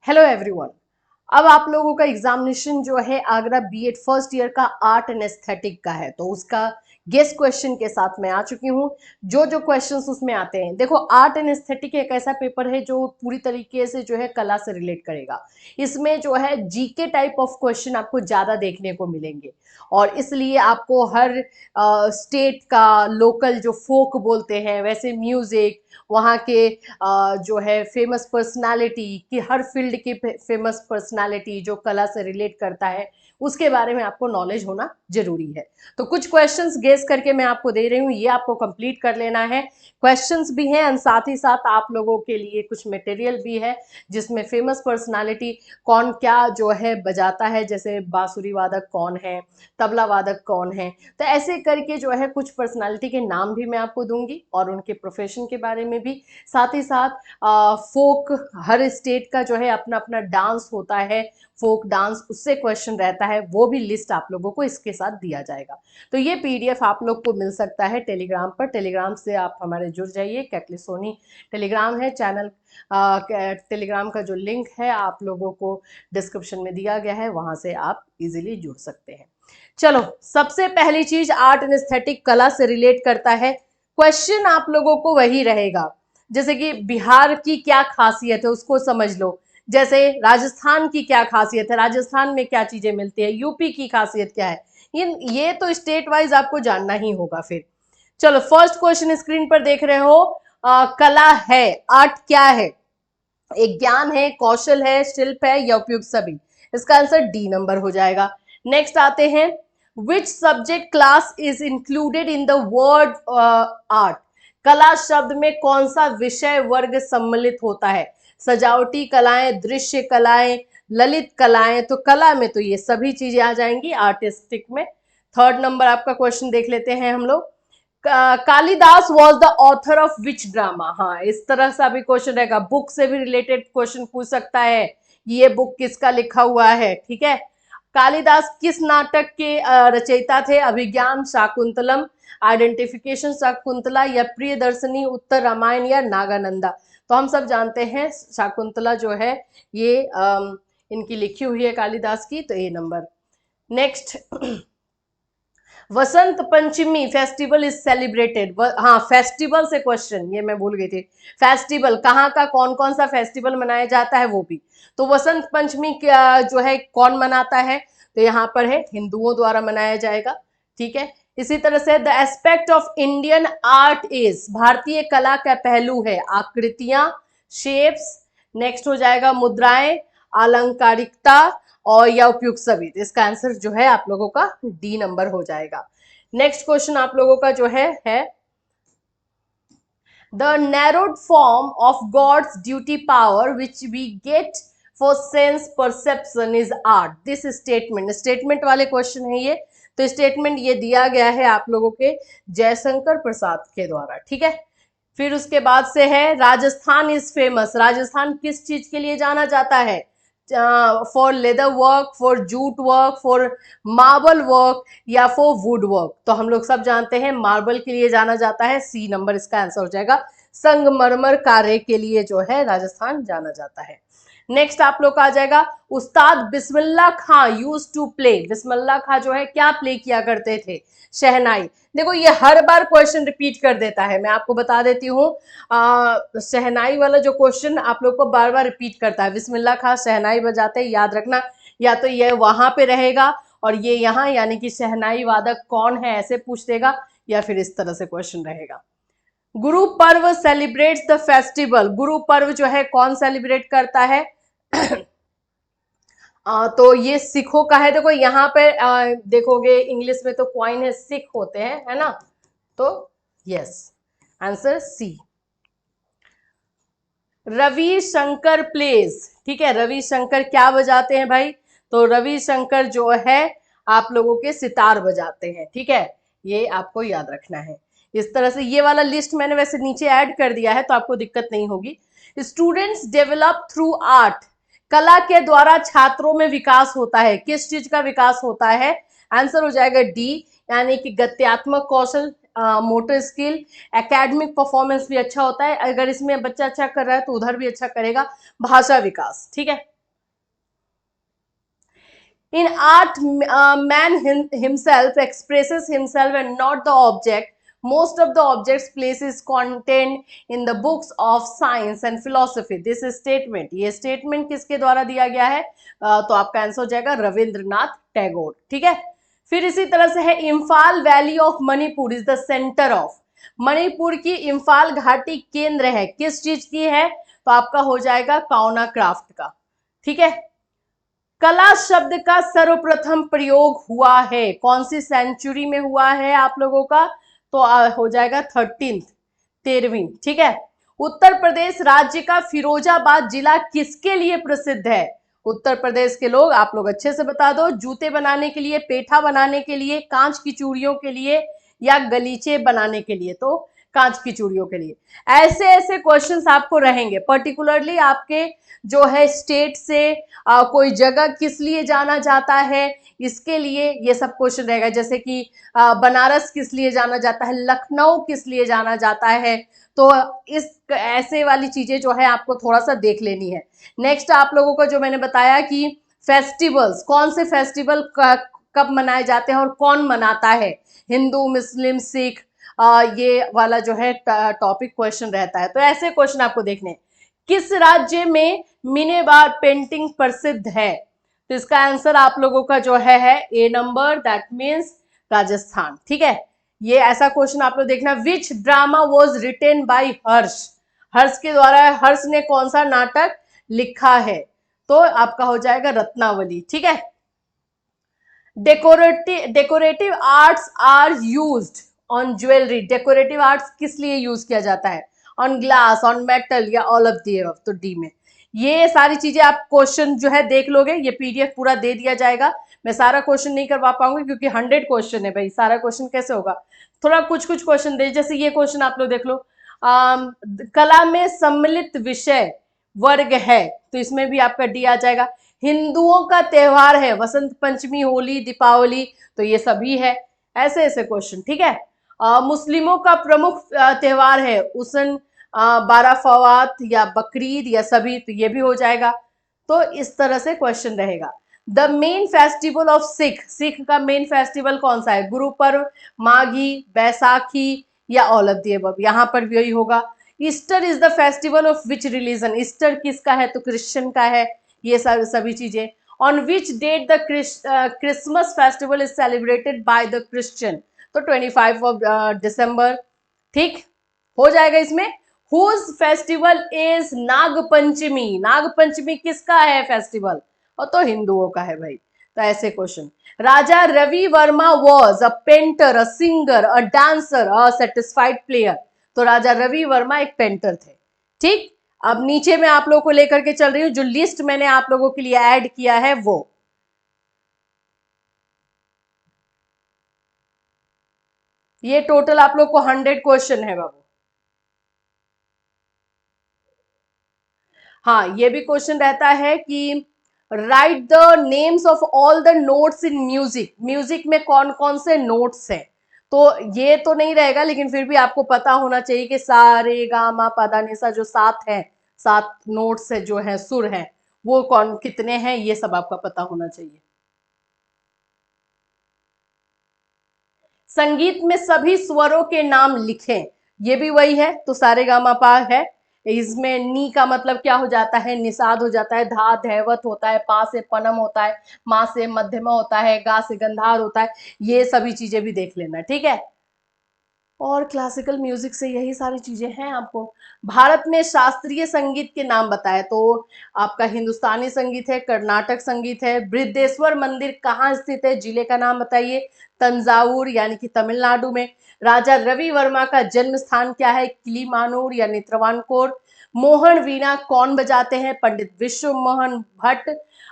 Hello everyone. अब आप लोगों का एग्जामिनेशन जो है आगरा बीएड फर्स्ट ईयर का आर्ट एंड एस्थेटिक का है, तो उसका गेस्ट क्वेश्चन के साथ मैं आ चुकी हूँ। जो क्वेश्चंस उसमें आते हैं, देखो आर्ट एंड एस्थेटिक एक ऐसा पेपर है जो पूरी तरीके से जो है कला से रिलेट करेगा। इसमें जो है जीके टाइप ऑफ क्वेश्चन आपको ज्यादा देखने को मिलेंगे और इसलिए आपको हर स्टेट का लोकल जो फोक बोलते हैं, वैसे म्यूजिक, वहाँ के जो है फेमस पर्सनालिटी कि हर फील्ड की फेमस पर्सनालिटी जो कला से रिलेट करता है, उसके बारे में आपको नॉलेज होना जरूरी है। तो कुछ क्वेश्चंस गेस करके मैं आपको दे रही हूँ, ये आपको कंप्लीट कर लेना है। क्वेश्चंस भी हैं और साथ ही साथ आप लोगों के लिए कुछ मटेरियल भी है जिसमें फेमस पर्सनालिटी कौन क्या जो है बजाता है, जैसे बांसुरी वादक कौन है, तबला वादक कौन है, तो ऐसे करके जो है कुछ पर्सनालिटी के नाम भी मैं आपको दूंगी और उनके प्रोफेशन के बारे में भी। साथ ही साथ फोक, हर स्टेट का जो है अपना अपना डांस होता है, फोक डांस, उससे क्वेश्चन रहता है, वो भी लिस्ट आप लोगों को इसके साथ दिया जाएगा। तो ये पीडीएफ आप लोग को मिल सकता है टेलीग्राम पर। टेलीग्राम से आप हमारे जुड़ जाइए, कैटली सोनी टेलीग्राम है चैनल। टेलीग्राम का जो लिंक है आप लोगों को डिस्क्रिप्शन में दिया गया है, वहां से आप इजीली जुड़ सकते हैं। चलो, सबसे पहली चीज आर्ट एंड एस्थेटिक कला से रिलेट करता है। क्वेश्चन आप लोगों को वही रहेगा, जैसे कि बिहार की क्या खासियत है उसको समझ लो, जैसे राजस्थान की क्या खासियत है, राजस्थान में क्या चीजें मिलती है, यूपी की खासियत क्या है, ये तो स्टेट वाइज आपको जानना ही होगा। फिर चलो, फर्स्ट क्वेश्चन स्क्रीन पर देख रहे हो। कला है, आर्ट क्या है? एक ज्ञान है, कौशल है, शिल्प है या उपयुक्त सभी। इसका आंसर डी नंबर हो जाएगा। नेक्स्ट आते हैं, which subject class is included in the word art. कला शब्द में कौन सा विषय वर्ग सम्मिलित होता है? सजावटी कलाएं, दृश्य कलाएं, ललित कलाएं। तो कला में तो ये सभी चीजें आ जाएंगी आर्टिस्टिक में। थर्ड नंबर आपका क्वेश्चन देख लेते हैं हम लोग। Kalidas was the author of which drama. हाँ, इस तरह से अभी क्वेश्चन रहेगा, बुक से भी रिलेटेड क्वेश्चन पूछ सकता है, ये बुक किसका लिखा हुआ है, ठीक है। कालिदास किस नाटक के रचयिता थे? अभिज्ञान, शाकुंतलम, आइडेंटिफिकेशन शाकुंतला या प्रियदर्शनी, उत्तर रामायण या नागानंदा। तो हम सब जानते हैं शाकुंतला जो है ये इनकी लिखी हुई है कालिदास की, तो A number. Next, Vasant Panchami festival is celebrated. हाँ, फेस्टिवल से क्वेश्चन, ये मैं भूल गई थी। फेस्टिवल कहाँ का, कौन कौन सा फेस्टिवल मनाया जाता है वो भी। तो वसंत पंचमी जो है कौन मनाता है? तो यहाँ पर है हिंदुओं द्वारा मनाया जाएगा, ठीक है। इसी तरह से the aspect of Indian art is, भारतीय कला का पहलू है आकृतियां, शेप्स। नेक्स्ट हो जाएगा मुद्राएं, अलंकारिकता और या उपयुक्त सभी। तो इसका आंसर जो है आप लोगों का डी नंबर हो जाएगा। नेक्स्ट क्वेश्चन आप लोगों का जो है the narrowed form of God's duty power which we get for sense perception is art. This statement, statement वाले क्वेश्चन है ये। तो स्टेटमेंट ये दिया गया है आप लोगों के जयशंकर प्रसाद के द्वारा, ठीक है। फिर उसके बाद से है राजस्थान इज फेमस। राजस्थान किस चीज के लिए जाना जाता है? For leather work, for jute work, for marble work या फॉर वुड वर्क। तो हम लोग सब जानते हैं मार्बल के लिए जाना जाता है, सी नंबर इसका आंसर हो जाएगा। संगमरमर कार्य के लिए जो है राजस्थान जाना जाता है। नेक्स्ट आप लोग का आ जाएगा, उस्ताद बिस्मिल्लाह खां यूज टू प्ले। बिस्मिल्लाह खां जो है क्या प्ले किया करते थे? शहनाई। देखो ये हर बार क्वेश्चन रिपीट कर देता है, मैं आपको बता देती हूँ। शहनाई वाला जो क्वेश्चन आप लोग को बार बार रिपीट करता है। बिस्मिल्लाह खां शहनाई बजाते, याद रखना, या तो ये वहां पे रहेगा और ये यहाँ, यानी कि शहनाई वादक कौन है ऐसे पूछ देगा, या फिर इस तरह से क्वेश्चन रहेगा। Guru Parv celebrates the festival. Guru Parv जो है कौन सेलिब्रेट करता है? तो ये सिखों का है। देखो यहाँ पे देखोगे इंग्लिश में तो क्वाइन है, सिख होते हैं, है ना। तो yes, answer c. Ravi Shankar plays, ठीक है। रवि शंकर क्या बजाते हैं भाई? तो रवि शंकर जो है आप लोगों के सितार बजाते हैं, ठीक है। ये आपको याद रखना है। इस तरह से ये वाला लिस्ट मैंने वैसे नीचे ऐड कर दिया है तो आपको दिक्कत नहीं होगी। Students develop through art. कला के द्वारा छात्रों में विकास होता है, किस चीज का विकास होता है? आंसर हो जाएगा डी, यानी कि गत्यात्मक कौशल, मोटर स्किल, एकेडमिक परफॉर्मेंस भी अच्छा होता है। अगर इसमें बच्चा अच्छा कर रहा है तो उधर भी अच्छा करेगा, भाषा विकास, ठीक है। In art, man himself expresses himself and not the object. Most of the objects places content in the books of science and philosophy. This statement, ये statement किसके द्वारा दिया गया है? तो आपका आंसर हो जाएगा रविंद्रनाथ टैगोर। ठीक है, फिर इसी तरह से है Imphal valley of Manipur is the centre of. Manipur की इम्फाल घाटी केंद्र है, किस चीज की है? तो आपका हो जाएगा काउना क्राफ्ट का। ठीक है, कला शब्द का सर्वप्रथम प्रयोग हुआ है, कौन सी सेंचुरी में हुआ है आप लोगों का? तो हो जाएगा 13वीं। ठीक है, उत्तर प्रदेश राज्य का फिरोजाबाद जिला किसके लिए प्रसिद्ध है? उत्तर प्रदेश के लोग, आप लोग अच्छे से बता दो, जूते बनाने के लिए, पेठा बनाने के लिए, कांच की चूड़ियों के लिए, या गलीचे बनाने के लिए? तो कांच की चूड़ियों के लिए। ऐसे ऐसे क्वेश्चंस आपको रहेंगे, पर्टिकुलरली आपके जो है स्टेट से कोई जगह किस लिए जाना जाता है, इसके लिए ये सब क्वेश्चन रहेगा। जैसे कि बनारस किस लिए जाना जाता है, लखनऊ किस लिए जाना जाता है, तो इस ऐसे वाली चीजें जो है आपको थोड़ा सा देख लेनी है। नेक्स्ट आप लोगों को जो मैंने बताया कि फेस्टिवल्स, कौन से फेस्टिवल कब मनाए जाते हैं और कौन मनाता है, हिंदू, मुस्लिम, सिख, ये वाला जो है टॉपिक क्वेश्चन रहता है। तो ऐसे क्वेश्चन आपको देखने हैं। किस राज्य में मिनेबार पेंटिंग प्रसिद्ध है? तो इसका आंसर आप लोगों का जो है ए नंबर, दैट मीन्स राजस्थान। ठीक है, ये ऐसा क्वेश्चन आप लोग देखना। विच ड्रामा वॉज रिटेन बाय हर्ष? हर्ष के द्वारा, हर्ष ने कौन सा नाटक लिखा है? तो आपका हो जाएगा रत्नावली। ठीक है, decorative arts are used on jewellery. Decorative arts किस लिए यूज किया जाता है? ऑन ग्लास, ऑन मेटल, या ऑल ऑफ दी अबव? तो डी में। ये सारी चीजें आप क्वेश्चन जो है देख लोगे, ये पीडीएफ पूरा दे दिया जाएगा। मैं सारा क्वेश्चन नहीं करवा पाऊंगी क्योंकि 100 क्वेश्चन है भाई, सारा क्वेश्चन कैसे होगा? थोड़ा कुछ कुछ क्वेश्चन दे, जैसे ये क्वेश्चन आप लोग देख लो। कला में सम्मिलित विषय वर्ग है, तो इसमें भी आपका डी आ जाएगा। हिंदुओं का त्योहार है वसंत पंचमी, होली, दीपावली, तो ये सभी है। ऐसे ऐसे क्वेश्चन। ठीक है, मुस्लिमों का प्रमुख त्योहार है उसन, बाराफवात, या बकरीद, या सभी, तो ये भी हो जाएगा। तो इस तरह से क्वेश्चन रहेगा। The main festival of Sikh, Sikh का मेन फेस्टिवल कौन सा है? गुरु पर्व, माघी, बैसाखी, या ऑल ऑफ दी अबव? यहाँ पर भी यही होगा। Easter is the festival of which religion? Easter किसका है? तो क्रिश्चियन का है। ये सभी चीजें। On which date the Christmas festival is celebrated by the Christian? तो 25 ऑफ दिसंबर। ठीक हो जाएगा इसमें। Whose festival is Nagpanchami? Nagpanchami किसका है फेस्टिवल? और तो हिंदुओं का है भाई। तो ऐसे question. Raja Ravi Varma was a painter, a singer, a dancer, a satisfied player? तो राजा रवि वर्मा एक पेंटर थे। ठीक, अब नीचे मैं आप लोगों को लेकर के चल रही हूं, जो लिस्ट मैंने आप लोगों के लिए ऐड किया है वो। ये टोटल आप लोग को 100 क्वेश्चन है बाबू। हाँ, ये भी क्वेश्चन रहता है कि right the names of all the notes in music. Music में कौन कौन से नोट्स हैं? तो ये तो नहीं रहेगा, लेकिन फिर भी आपको पता होना चाहिए कि सा रे गा मा पा धा नि सा, जो 7 है, 7 नोट्स है, जो है सुर हैं, वो कौन कितने हैं, ये सब आपका पता होना चाहिए। संगीत में सभी स्वरों के नाम लिखें, ये भी वही है। तो सारे गामा पा है, इसमें नी का मतलब क्या हो जाता है? निषाद हो जाता है। धा धैवत होता है, पा से पनम होता है, माँ से मध्यमा होता है, गा से गंधार होता है। ये सभी चीजें भी देख लेना। ठीक है, और क्लासिकल म्यूजिक से यही सारी चीजें हैं आपको। भारत में शास्त्रीय संगीत के नाम बताए, तो आपका हिंदुस्तानी संगीत है, कर्नाटक संगीत है। बृहदेश्वर मंदिर कहाँ स्थित है? जिले का नाम बताइए। तंजावुर, यानी कि तमिलनाडु में। राजा रवि वर्मा का जन्म स्थान क्या है? किलीमानूर यानी त्रवानकोर। मोहन वीणा कौन बजाते हैं? पंडित विश्व मोहन भट्ट।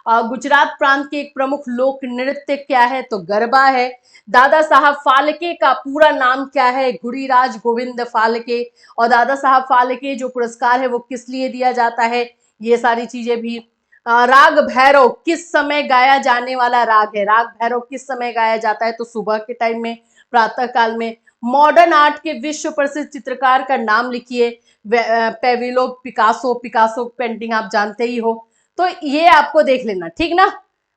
गुजरात प्रांत के एक प्रमुख लोक नृत्य क्या है? तो गरबा है। दादा साहब फाल्के का पूरा नाम क्या है? गुड़ीराज गोविंद फाल्के। और दादा साहब फाल्के जो पुरस्कार है वो किस लिए दिया जाता है? ये सारी चीजें भी। राग भैरव किस समय गाया जाने वाला राग है? राग भैरव किस समय गाया जाता है? तो सुबह के टाइम में, प्रातः काल में। मॉडर्न आर्ट के विश्व प्रसिद्ध चित्रकार का नाम लिखिए। पेविलो पिकासो। पिकासो पेंटिंग आप जानते ही हो। तो ये आपको देख लेना, ठीक ना।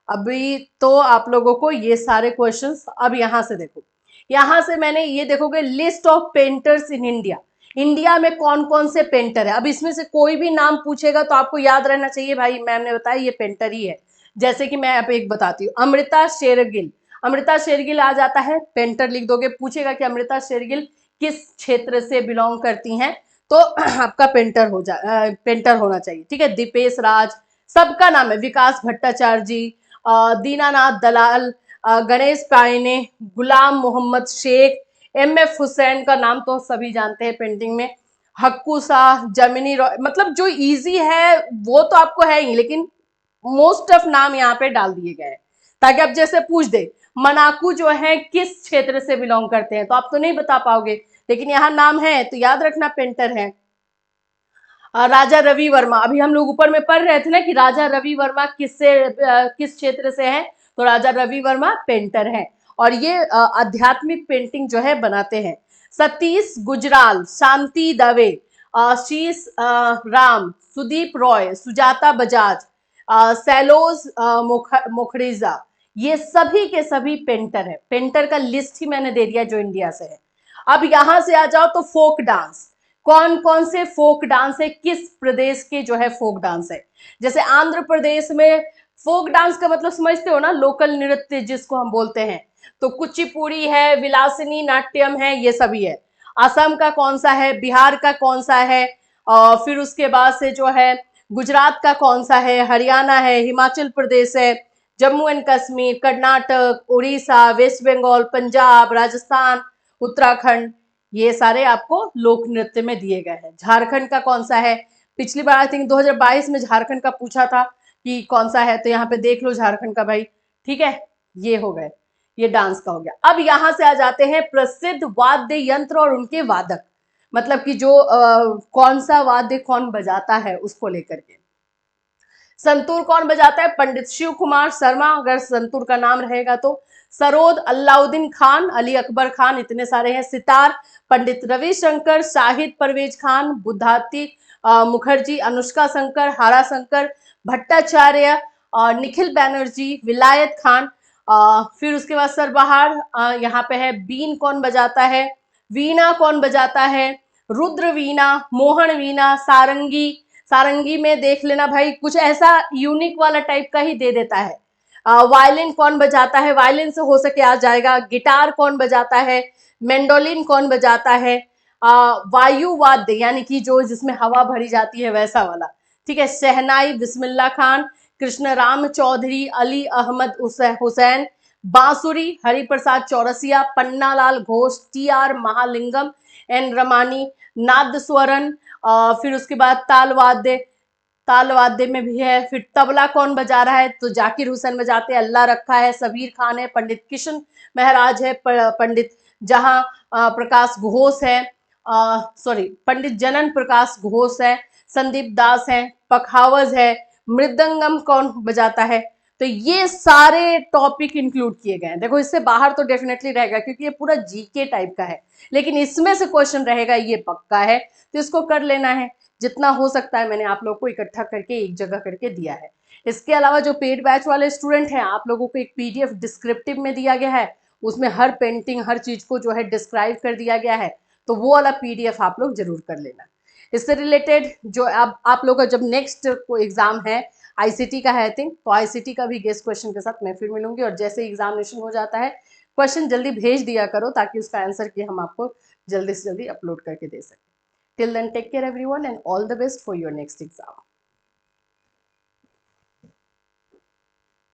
अभी तो आप लोगों को ये सारे क्वेश्चंस, अब यहां से देखो, यहां से मैंने ये देखोगे list of painters in India, India में कौन कौन से पेंटर है। अब इसमें से कोई भी नाम पूछेगा तो आपको याद रहना चाहिए भाई मैम ने बताया ये पेंटर ही है। जैसे कि मैं यहाँ पे एक बताती हूँ, अमृता शेरगिल, अमृता शेरगिल आ जाता है, पेंटर लिख दोगे, पूछेगा कि अमृता शेरगिल किस क्षेत्र से बिलोंग करती हैं, तो आपका पेंटर होना चाहिए। ठीक है, दीपेश राज, सबका नाम है, विकास भट्टाचार्य जी, दीनानाथ दलाल, गणेश पायने, गुलाम मोहम्मद शेख, एम एफ हुसैन का नाम तो सभी जानते हैं पेंटिंग में, हक्कू शाह, जमिनी रॉय, मतलब जो इजी है वो तो आपको है ही, लेकिन मोस्ट ऑफ नाम यहाँ पे डाल दिए गए हैं ताकि आप जैसे पूछ दे मनाकू जो है किस क्षेत्र से बिलोंग करते हैं तो आप तो नहीं बता पाओगे, लेकिन यहाँ नाम है तो याद रखना पेंटर है। राजा रवि वर्मा, अभी हम लोग ऊपर में पढ़ रहे थे ना कि राजा रवि वर्मा किस क्षेत्र से है, तो राजा रवि वर्मा पेंटर हैं और ये आध्यात्मिक पेंटिंग जो है बनाते हैं। सतीश गुजराल, शांति दवे, शीश राम, सुदीप रॉय, सुजाता बजाज, सैलोज मुखरिजा, ये सभी के सभी पेंटर है। पेंटर का लिस्ट ही मैंने दे दिया जो इंडिया से है। अब यहां से आ जाओ तो फोक डांस, कौन कौन से फोक डांस है, किस प्रदेश के जो है फोक डांस है। जैसे आंध्र प्रदेश में फोक डांस का मतलब समझते हो ना, लोकल नृत्य जिसको हम बोलते हैं, तो कुचिपुड़ी है, विलासिनी नाट्यम है, ये सभी है। असम का कौन सा है, बिहार का कौन सा है, और फिर उसके बाद से जो है गुजरात का कौन सा है, हरियाणा है, हिमाचल प्रदेश है, जम्मू एंड कश्मीर, कर्नाटक, उड़ीसा, वेस्ट बंगाल, पंजाब, राजस्थान, उत्तराखंड, ये सारे आपको लोक नृत्य में दिए गए हैं। झारखंड का कौन सा है, पिछली बार आई थिंक 2022 में झारखंड का पूछा था कि कौन सा है, तो यहाँ पे देख लो झारखंड का भाई। ठीक है, ये हो गए, ये डांस का हो गया। अब यहां से आ जाते हैं प्रसिद्ध वाद्य यंत्र और उनके वादक, मतलब कि जो कौन सा वाद्य कौन बजाता है उसको लेकर के। संतूर कौन बजाता है, पंडित शिव कुमार शर्मा, अगर संतूर का नाम रहेगा तो। सरोद अलाउद्दीन खान, अली अकबर खान, इतने सारे हैं। सितार पंडित रविशंकर, शाहिद परवेज खान, बुद्धाती मुखर्जी, अनुष्का शंकर, हारा शंकर, भट्टाचार्य, निखिल बैनर्जी, विलायत खान। फिर उसके बाद सरबहार, यहाँ पे है। बीन कौन बजाता है, वीणा कौन बजाता है, रुद्र वीणा, मोहन वीणा, सारंगी, सारंगी में देख लेना भाई कुछ ऐसा यूनिक वाला टाइप का ही दे देता है। वायलिन कौन बजाता है, वायलिन से हो सके आ जाएगा। गिटार कौन बजाता है, मेंडोलिन कौन बजाता है, वायु वाद्य यानी कि जो जिसमें हवा भरी जाती है वैसा वाला। ठीक है, शहनाई बिस्मिल्ला खान, कृष्ण राम चौधरी, अली अहमद हुसैन, बांसुरी हरिप्रसाद चौरसिया, पन्नालाल घोष, टी.आर. महालिंगम, एन रमानी, नादस्वरन, फिर उसके बाद ताल वाद्य, ताल वाद्य में भी है। फिर तबला कौन बजा रहा है, तो जाकिर हुसैन बजाते हैं, अल्लाह रखा है, सबीर खान है, पंडित किशन महाराज है, पंडित जहां प्रकाश घोष है, सॉरी पंडित जनन प्रकाश घोष है, संदीप दास है, पखावज है। मृदंगम कौन बजाता है, तो ये सारे टॉपिक इंक्लूड किए गए हैं। देखो इससे बाहर तो डेफिनेटली रहेगा क्योंकि ये पूरा जीके टाइप का है, लेकिन इसमें से क्वेश्चन रहेगा ये पक्का है, तो इसको कर लेना है। जितना हो सकता है मैंने आप लोग को इकट्ठा करके एक जगह करके दिया है। इसके अलावा जो पेड बैच वाले स्टूडेंट हैं, आप लोगों को एक पीडीएफ डिस्क्रिप्टिव में दिया गया है, उसमें हर पेंटिंग हर चीज को जो है डिस्क्राइब कर दिया गया है, तो वो वाला पीडीएफ आप लोग जरूर कर लेना। इससे रिलेटेड जो आप लोग का जब नेक्स्ट को एग्जाम है आईसीटी का है आई थिंक, तो आईसीटी का भी गेस्ट क्वेश्चन के साथ मैं फिर मिलूंगी, और जैसे एग्जामिनेशन हो जाता है क्वेश्चन जल्दी भेज दिया करो ताकि उसका आंसर की हम आपको जल्दी से जल्दी अपलोड करके दे सकें। Till then, take care everyone and all the best for your next exam.